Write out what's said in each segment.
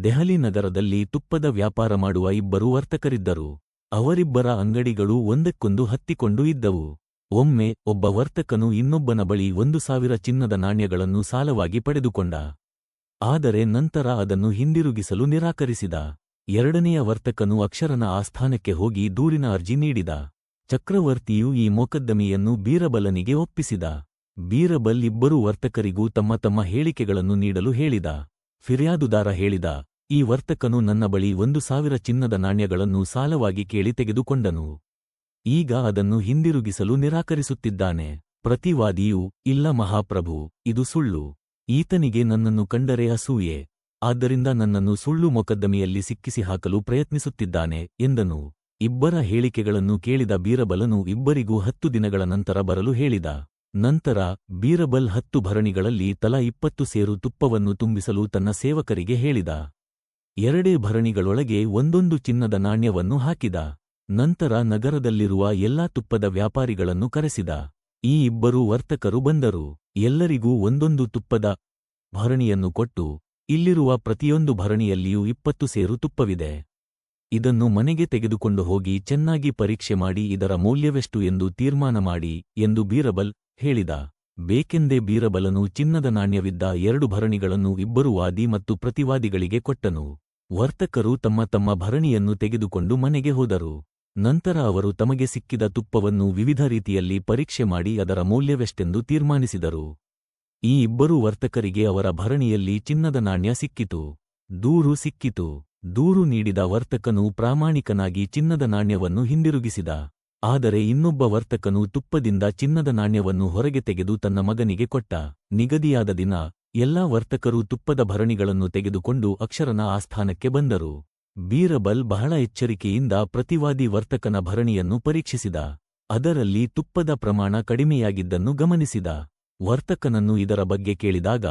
ದೆಹಲಿ ನಗರದಲ್ಲಿ ತುಪ್ಪದ ವ್ಯಾಪಾರ ಮಾಡುವ ಇಬ್ಬರು ವರ್ತಕರಿದ್ದರು. ಅವರಿಬ್ಬರ ಅಂಗಡಿಗಳು ಒಂದಕ್ಕೊಂದು ಹತ್ತಿಕೊಂಡು ಇದ್ದವು. ಒಮ್ಮೆ ಒಬ್ಬ ವರ್ತಕನು ಇನ್ನೊಬ್ಬನ ಬಳಿ 1,000 ಚಿನ್ನದ ನಾಣ್ಯಗಳನ್ನು ಸಾಲವಾಗಿ ಪಡೆದುಕೊಂಡ. ಆದರೆ ನಂತರ ಅದನ್ನು ಹಿಂದಿರುಗಿಸಲು ನಿರಾಕರಿಸಿದ. ಎರಡನೆಯ ವರ್ತಕನು ಅಕ್ಷರನ ಆಸ್ಥಾನಕ್ಕೆ ಹೋಗಿ ದೂರಿನ ಅರ್ಜಿ ನೀಡಿದ. ಚಕ್ರವರ್ತಿಯು ಈ ಮೊಕದ್ದಮೆಯನ್ನು ಬೀರಬಲನಿಗೆ ಒಪ್ಪಿಸಿದ. ಬೀರಬಲ್ ಇಬ್ಬರೂ ವರ್ತಕರಿಗೂ ತಮ್ಮ ತಮ್ಮ ಹೇಳಿಕೆಗಳನ್ನು ನೀಡಲು ಹೇಳಿದ. ಫಿರ್ಯಾದುದಾರ ಹೇಳಿದ, ಈ ವರ್ತಕನು ನನ್ನ ಬಳಿ 1,000 ಚಿನ್ನದ ನಾಣ್ಯಗಳನ್ನು ಸಾಲವಾಗಿ ಕೇಳಿ ತೆಗೆದುಕೊಂಡನು. ಈಗ ಅದನ್ನು ಹಿಂದಿರುಗಿಸಲು ನಿರಾಕರಿಸುತ್ತಿದ್ದಾನೆ. ಪ್ರತಿವಾದಿಯು, ಇಲ್ಲ ಮಹಾಪ್ರಭು, ಇದು ಸುಳ್ಳು. ಈತನಿಗೆ ನನ್ನನ್ನು ಕಂಡರೆ ಅಸೂಯೆ. ಆದ್ದರಿಂದ ನನ್ನನ್ನು ಸುಳ್ಳು ಮೊಕದ್ದಮೆಯಲ್ಲಿ ಸಿಕ್ಕಿಸಿ ಹಾಕಲು ಪ್ರಯತ್ನಿಸುತ್ತಿದ್ದಾನೆ ಎಂದನು. ಇಬ್ಬರ ಹೇಳಿಕೆಗಳನ್ನು ಕೇಳಿದ ಬೀರಬಲನು ಇಬ್ಬರಿಗೂ 10 ದಿನಗಳ ನಂತರ ಬರಲು ಹೇಳಿದ. ನಂತರ ಬೀರಬಲ್ 10 ಭರಣಿಗಳಲ್ಲಿ ತಲಾ 20 ಸೇರು ತುಪ್ಪವನ್ನು ತುಂಬಿಸಲು ತನ್ನ ಸೇವಕರಿಗೆ ಹೇಳಿದ. 2 ಭರಣಿಗಳೊಳಗೆ ಒಂದೊಂದು ಚಿನ್ನದ ನಾಣ್ಯವನ್ನು ಹಾಕಿದ. ನಂತರ ನಗರದಲ್ಲಿರುವ ಎಲ್ಲಾ ತುಪ್ಪದ ವ್ಯಾಪಾರಿಗಳನ್ನು ಕರೆಸಿದ. ಈ ಇಬ್ಬರು ವರ್ತಕರು ಬಂದರು. ಎಲ್ಲರಿಗೂ ಒಂದೊಂದು ತುಪ್ಪದ ಭರಣಿಯನ್ನು ಕೊಟ್ಟು, ಇಲ್ಲಿರುವ ಪ್ರತಿಯೊಂದು ಭರಣಿಯಲ್ಲಿಯೂ 20 ಸೇರು ತುಪ್ಪವಿದೆ. ಇದನ್ನು ಮನೆಗೆ ತೆಗೆದುಕೊಂಡು ಹೋಗಿ ಚೆನ್ನಾಗಿ ಪರೀಕ್ಷೆ ಮಾಡಿ ಇದರ ಮೌಲ್ಯವೆಷ್ಟು ಎಂದು ತೀರ್ಮಾನ ಮಾಡಿ ಎಂದು ಬೀರಬಲ್ ಹೇಳಿದ. ಬೇಕೆಂದೇ ಬೀರಬಲನು ಚಿನ್ನದ ನಾಣ್ಯವಿದ್ದ 2 ಭರಣಿಗಳನ್ನು ಇಬ್ಬರು ವಾದಿ ಮತ್ತು ಪ್ರತಿವಾದಿಗಳಿಗೆ ಕೊಟ್ಟನು. ವರ್ತಕರು ತಮ್ಮ ತಮ್ಮ ಭರಣಿಯನ್ನು ತೆಗೆದುಕೊಂಡು ಮನೆಗೆ ಹೋದರು. ನಂತರ ಅವರು ತಮಗೆ ಸಿಕ್ಕಿದ ತುಪ್ಪವನ್ನು ವಿವಿಧ ರೀತಿಯಲ್ಲಿ ಪರೀಕ್ಷೆ ಮಾಡಿ ಅದರ ಮೌಲ್ಯವೆಷ್ಟೆಂದು ತೀರ್ಮಾನಿಸಿದರು. ಈ ಇಬ್ಬರು ವರ್ತಕರಿಗೆ ಅವರ ಭರಣಿಯಲ್ಲಿ ಚಿನ್ನದ ನಾಣ್ಯ ಸಿಕ್ಕಿತು. ದೂರು ಸಿಕ್ಕಿತು. ದೂರು ನೀಡಿದ ವರ್ತಕನು ಪ್ರಾಮಾಣಿಕನಾಗಿ ಚಿನ್ನದ ನಾಣ್ಯವನ್ನು ಹಿಂದಿರುಗಿಸಿದ. ಆದರೆ ಇನ್ನೊಬ್ಬ ವರ್ತಕನು ತುಪ್ಪದಿಂದ ಚಿನ್ನದ ನಾಣ್ಯವನ್ನು ಹೊರಗೆ ತೆಗೆದು ತನ್ನ ಮಗನಿಗೆ ಕೊಟ್ಟ. ನಿಗದಿಯಾದ ದಿನ ಎಲ್ಲಾ ವರ್ತಕರು ತುಪ್ಪದ ಭರಣಿಗಳನ್ನು ತೆಗೆದುಕೊಂಡು ಅಕ್ಷರನ ಆಸ್ಥಾನಕ್ಕೆ ಬಂದರು. ಬೀರಬಲ್ ಬಹಳ ಎಚ್ಚರಿಕೆಯಿಂದ ಪ್ರತಿವಾದಿ ವರ್ತಕನ ಭರಣಿಯನ್ನು ಪರೀಕ್ಷಿಸಿದ. ಅದರಲ್ಲಿ ತುಪ್ಪದ ಪ್ರಮಾಣ ಕಡಿಮೆಯಾಗಿದ್ದನ್ನು ಗಮನಿಸಿದ. ವರ್ತಕನನ್ನು ಇದರ ಬಗ್ಗೆ ಕೇಳಿದಾಗ,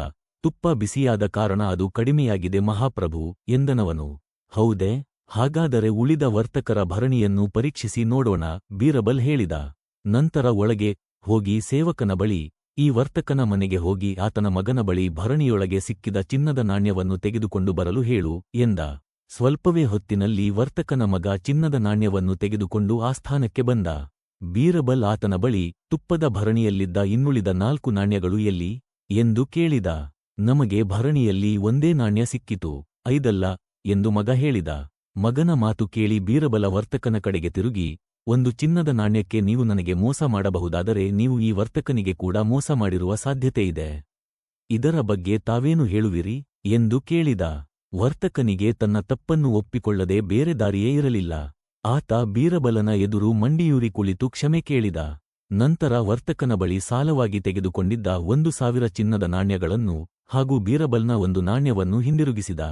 ತುಪ್ಪ ಬಿಸಿಯಾದ ಕಾರಣ ಅದು ಕಡಿಮೆಯಾಗಿದೆ ಮಹಾಪ್ರಭು ಎಂದನವನು. ಹೌದೇ? ಹಾಗಾದರೆ ಉಳಿದ ವರ್ತಕರ ಭರಣಿಯನ್ನು ಪರೀಕ್ಷಿಸಿ ನೋಡೋಣ, ಬೀರಬಲ್ ಹೇಳಿದ. ನಂತರ ಒಳಗೆ ಹೋಗಿ ಸೇವಕನ ಬಳಿ, ಈ ವರ್ತಕನ ಮನೆಗೆ ಹೋಗಿ ಆತನ ಮಗನ ಬಳಿ ಭರಣಿಯೊಳಗೆ ಸಿಕ್ಕಿದ ಚಿನ್ನದ ನಾಣ್ಯವನ್ನು ತೆಗೆದುಕೊಂಡು ಬರಲು ಹೇಳು ಎಂದ. ಸ್ವಲ್ಪವೇ ಹೊತ್ತಿನಲ್ಲಿ ವರ್ತಕನ ಮಗ ಚಿನ್ನದ ನಾಣ್ಯವನ್ನು ತೆಗೆದುಕೊಂಡು ಆಸ್ಥಾನಕ್ಕೆ ಬಂದ. ಬೀರಬಲ್ ಆತನ ಬಳಿ, ತುಪ್ಪದ ಭರಣಿಯಲ್ಲಿದ್ದ ಇನ್ನುಳಿದ 4 ನಾಣ್ಯಗಳು ಎಲ್ಲಿ ಎಂದು ಕೇಳಿದ. ನಮಗೆ ಭರಣಿಯಲ್ಲಿ ಒಂದೇ ನಾಣ್ಯ ಸಿಕ್ಕಿತು, 5 ಎಂದು ಮಗ ಹೇಳಿದ. ಮಗನ ಮಾತು ಕೇಳಿ ಬೀರಬಲ ವರ್ತಕನ ಕಡೆಗೆ ತಿರುಗಿ, ಒಂದು ಚಿನ್ನದ ನಾಣ್ಯಕ್ಕೆ ನೀವು ನನಗೆ ಮೋಸ ಮಾಡಬಹುದಾದರೆ ನೀವು ಈ ವರ್ತಕನಿಗೆ ಕೂಡ ಮೋಸ ಮಾಡಿರುವ ಸಾಧ್ಯತೆಯಿದೆ. ಇದರ ಬಗ್ಗೆ ತಾವೇನು ಹೇಳುವಿರಿ ಎಂದು ಕೇಳಿದ. ವರ್ತಕನಿಗೆ ತನ್ನ ತಪ್ಪನ್ನು ಒಪ್ಪಿಕೊಳ್ಳದೆ ಬೇರೆ ದಾರಿಯೇ ಇರಲಿಲ್ಲ. ಆತ ಬೀರಬಲನ ಎದುರು ಮಂಡಿಯೂರಿ ಕುಳಿತು ಕ್ಷಮೆ ಕೇಳಿದ. ನಂತರ ವರ್ತಕನ ಬಳಿ ಸಾಲವಾಗಿ ತೆಗೆದುಕೊಂಡಿದ್ದ 1,000 ಚಿನ್ನದ ನಾಣ್ಯಗಳನ್ನು ಹಾಗೂ ಬೀರಬಲ್ನ 1 ನಾಣ್ಯವನ್ನು ಹಿಂದಿರುಗಿಸಿದ.